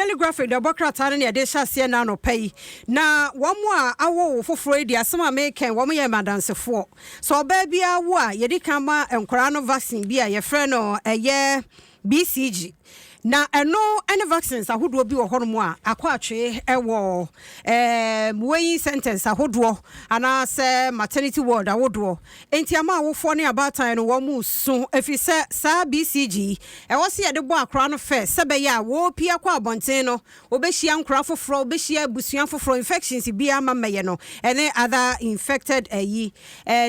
Daily Graphic the bokrata na de hyasie na no pay na womo a awo foforo di asema make womo ye madansefo so oba bia wo a ye di kan ma enkora no vaccine bia ye frɛ no BCG na eno vaccines ahodo bi wo hono a akwaatwe ewo weighing sentence ahodo ana se maternity ward ahodo enti ama awofo ne abatan no wo mu so efise sa BCG wo se ye de bo akra no fe sebe ya wo pia kwa abonten no obehia nkra foforo obehia busuan foforo infections bi ama meye no ene other infected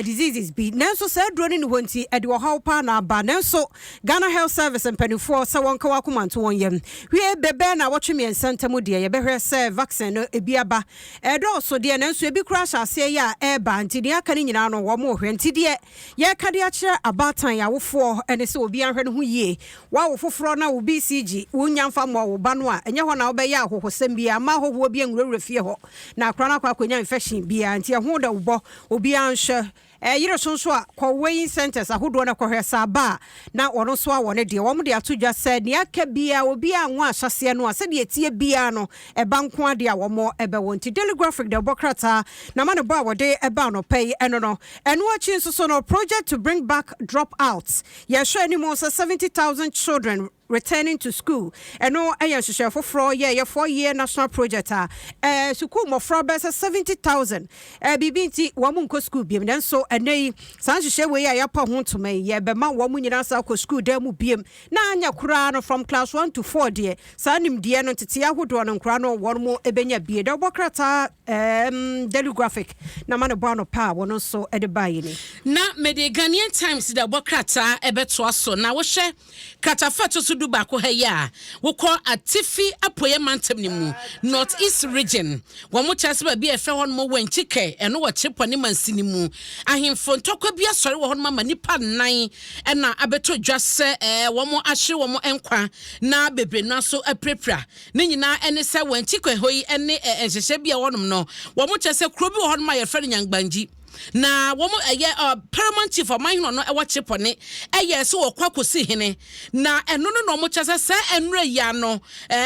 diseases bi nanso se dro ni honti e de wo haw pa na ba nanso Ghana Health Service mpanifo se wonka wakoma to won yem we bebe na watwe me nsantamo de ye behwe se vaccine no ebi aba do so de na nso ebi kura hyase ya eba nti de aka ni nyina no wo mo hwe nti de ye ka de akire abatan ya wofo ene se obi anhwe no ho yie wa wo foforo na wo BCG wo nyamfa mo wo ba no a enye ho na wo be ya ahohosem bia ma hoho bi anwurawura fie ho na akra na akonya infection bia nti ho da wo obi anhwe yire sonso a weighing centers ahodo na kohwesa ba na wono so a wone de wo mo de atodwa se ne aka bia obi anwa ahyase no ase de etie bia no eba nko ade a wo mo ebe wonti Daily Graphic de bokrata na ma ne ba wode eba no pay eno achi so no project to bring back dropouts ye hwe ani mo 70,000 children returning to school eno hwehwe foforo ye 4-year national project school mo for 70,000 bibi nti wo mo nko school biem den so enei san hwehwe we ya pa ho ntoma ye be ma wo mo nyina sa ko school da mu biem na anya kura no from class 1 to 4 de san nim de no tete ahodo no nkura no wo mo ebenya bie da bokrata Daily Graphic na ma no ba no pa wo no so e de baye ni na Mede Ghanaian Times da bokrata ebeto aso na wo hwe katafato so du ba ko ha ya wo ko atifi apoye mantem ni mu North East region wo mo chase ba bi efe hon mo wanchike eno wo chepone mansini mu ahemfo ntokwa bi asori wo hon ma nipa nan ena abeto dwase wo mo ahye wo mo enkwa na bebre no so aprepra ne nyina ene se wanchike hoyi ene enhehye bia wonom no wo mo chase kro bi wo hon ma ye fre nyangbanji na womo paramount chief of mine no ewa chepone so okwakosi hene na eno no mo chase se enre ya no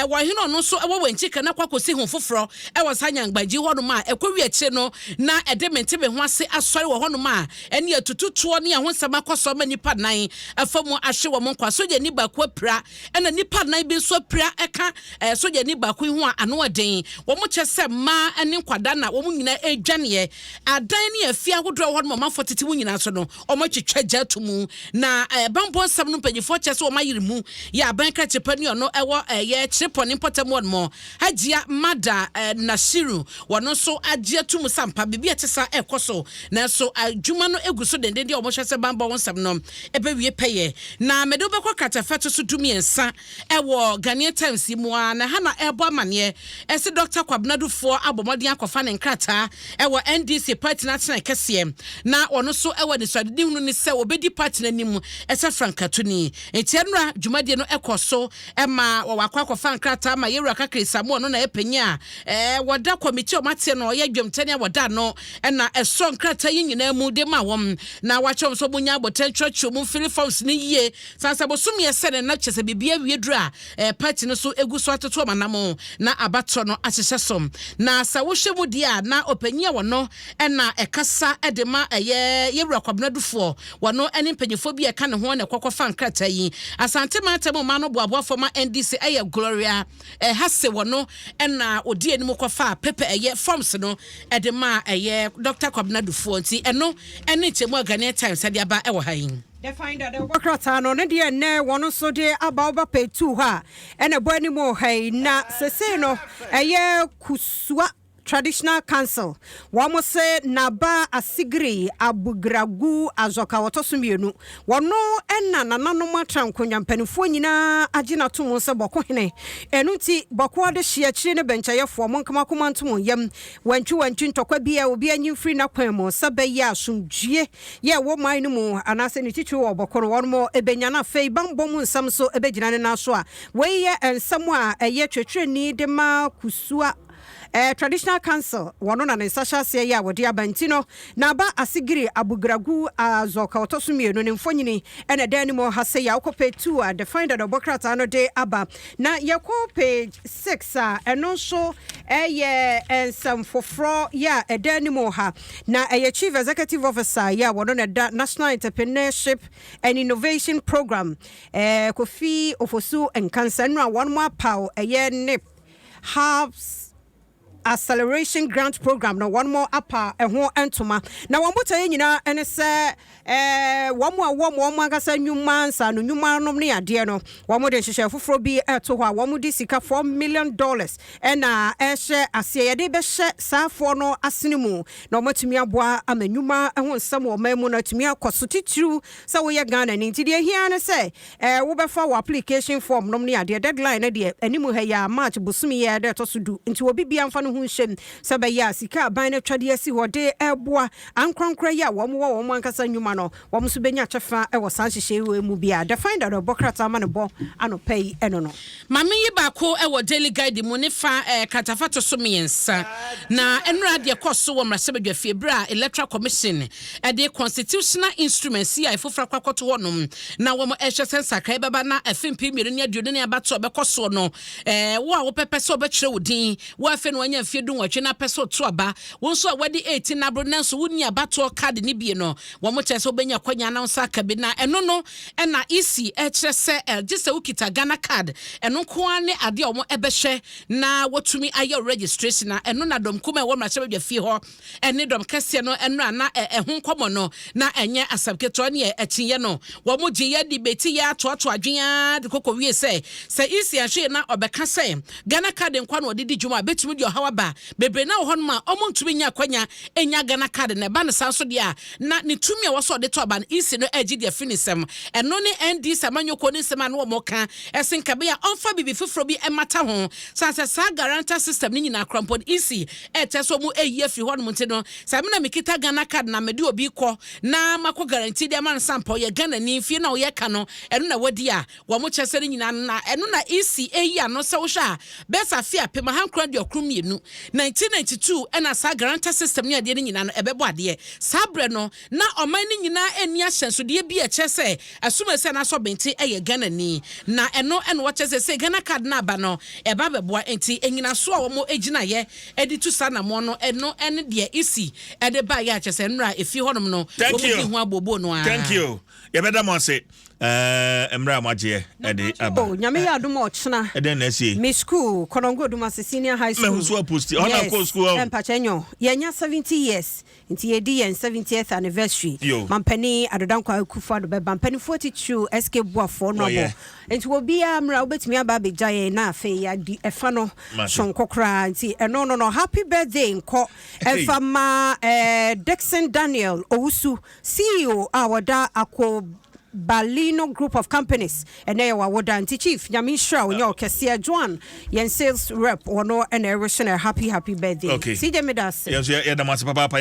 wa hene no so ewa wanchika na kwakosi hu foforo ewa sanyangbaji hono ma ekwawi ache no na edement be ho ase asori wo hono ma ene atututuo ne ho sema kwaso ma nipa nan afamu ahwe wo mo kwaso je ni bakwa pra ena nipa nan bi so pra eka so je ni bakwa hu ano aden wo mo chese ma ene kwada na wo mo nyina edwane adan ne fia hodro ho no ma fotete mu nyina so no o ma twetwa gya to mu na bambo sam no panyifo chese o ma yiri mu ya ban ka chepani no ewo ye cheponi potem won mo hagia mada Nasiru wono so agia to mu sampa bibia tesa ekoso na so adwuma no eguso dendende o mo hwese bambo won sam no ebe wie peye na medo be kwa katafeto so dumi ensa ewo Ghanaian Times mu na ha na ebo amane ese Dr. Kwabnadufo abomodin akofa ne nkrata ewo NDC party national kese na ono so ewa ni swadi hunu ni se obedi party na nimu ese frankatuni etienra dwumade no ekoso ema wakwa akofa nkrata ma yewura kakrisa mo no na epenya wada committee o mate no ye dwemtene wada no na eso nkrata yinyina mu de ma wom na wachom so bunya aboten church mu fili forms ni yie sansa bosum ye se na chese bibia wiedura party no so egu so atoto manamo na abato no ahyehyɛsom na sa wo hwemu dia na opanyia wono na ekasa edema yewura Kwabnadufo wono ene mpanyifo bi eka ne ho na kwakwafa nkrata yi asante matem ma no boaboa foma NDC Gloria hase wono na odi enimu kwafa pepe forms no edema Dr. Kwabnadufo nti eno ene chemu Ghanaian Times ade aba ewo hayin. They find out the workrata no ne de ne wono so de aba pay 2 ha ene bo ani mo hai na sese no kusua Traditional Council wamo se naba asigri abugragu azoka wotosumienu wono enna nananom atrankonya mpanifo nyina agina to mo se boko hene enu ti boko de hye akire ne benchayefo mo nkama koma ntom yam wantwi ntokwa bia obi anyimfiri na kwan mo sabayi asomdue ye wo man no mu anase ne titwi wo boko no mo ebenya na fei bambo mu nsam so ebegyina ne na so a we ye ensam a eye twetwe ni de ma kusua traditional council wono na nsasha se ya wode abantino na ba asigiri abugragu azoka otosumienu ne mfonyini ene dan mo hase ya okope 2 the find the bokrata no de aba na yako page 6 eno so eye ensam foforo ya edan mo ha na eye chief executive officer ya wono na national entrepreneurship and innovation program Kofi Ofosu and Kansanra one more power NIP Hubs acceleration grant program no one more upper ho entoma na one buta nyina ene se one more gasa nyuma sa no nyuma nom ne ade no one more de hwehwe foforo bi eto ho a one more di sika $4 million ena ehye ase ye de be hye safo no asenimu na omatumi aboa amanyuma ho nsam o mamu na tumi akoso titiru sa wo ye Ghana ni nti de hia ne se wo be fa wo application form nom ne ade deadline na de animu ha ya March busumi ye de to so du nti obi bia mfa no hunshem sabaya sika ban na twade asi hode eboa ankronkra ya wo mo ankasa nyuma no wo so benya chefa e wo san hihye we mu bia the find out bokrata ma no bo anopay eno no mame yi ba ko e wo daily guide mu ne fa katafato so miensa na enra de koso wo mrase badwafie bra electoral commission e de constitutional instruments ya ifofra kwakoto honom na wo mo ehwe sensa kai baba na afimpi miru ne aduone ne abato be koso no wo a wo pepese obekire wodin wo afi no anya fie dun watwe na pese oto aba wo nso wadi 18 na bro nanso woni abato card ne bie no wo mo chese obenya kwanya na nsa ka bi na eno no na isi echese gise ukita Ghana card eno ko ane ade omo ebehwe na wotumi aye registration na eno na dom kuma wo mrahye badwa fie ho ene dom kase no eno na ehun komo no na enye asabketo ne etinye no wo mo gye ya debate ya to adwea de kokko wie se isi ahwe na obeka se Ghana card nkwa na odidi dwuma betumi de hawaba bebre na ho no ma omontumi nya kwanya enya Ghana card na ba ne sanso de a na ne tumi a woso de to aba isi no agi de finisem eno ne ND samanyoko ne sema no mo ka esenka be ya onfa bibi foforo bi emata ho sanse sa guarantor system ni nyina krampon isi eteso mu eyi afi ho no mte no samina mikita Ghana card na mede obi ko na mako guarantee de man sample ye Ghana ni fie na ye ka no eno na wadi a wo mo chese nyina na eno na isi eyi ano se wo hwa besa fie apema hankra de okrumienu 1992 ena sa guarantor system ni ade nyina no ebebo ade sabre no na oman ni nyina eni ahyenso de bi echese asuma se na so benti eye Ghana ni na eno wo chese se Ghana card na aba no eba beboa enti enyina so a wo mo egina ye edi tu sa na mo no eno ene de isi ede ba ya chese nra efi honom no wo bi hu abobo no a thank you ye beda mo say emra maje ede aba nyame ya Adom ochna ede na sie me school Konongo Duma Senior High School me so post ona ko school empachenyo yenya 70 years nti yedi yen 70th anniversary mampani adodankwa kufa do be mampani 42 SK Buafo no bo nti obi amra obetimi aba bejaye na afi ya di efa no sonkokra nti no happy birthday nko efa ma Dixon Daniel Owusu CEO awada akọ Balino Group of Companies and they were Wodanti Chief Yamisha Onyo Kesia Juan Yen sales rep or no and a happy birthday. Okay. See them with us. Yes, yeah, papa.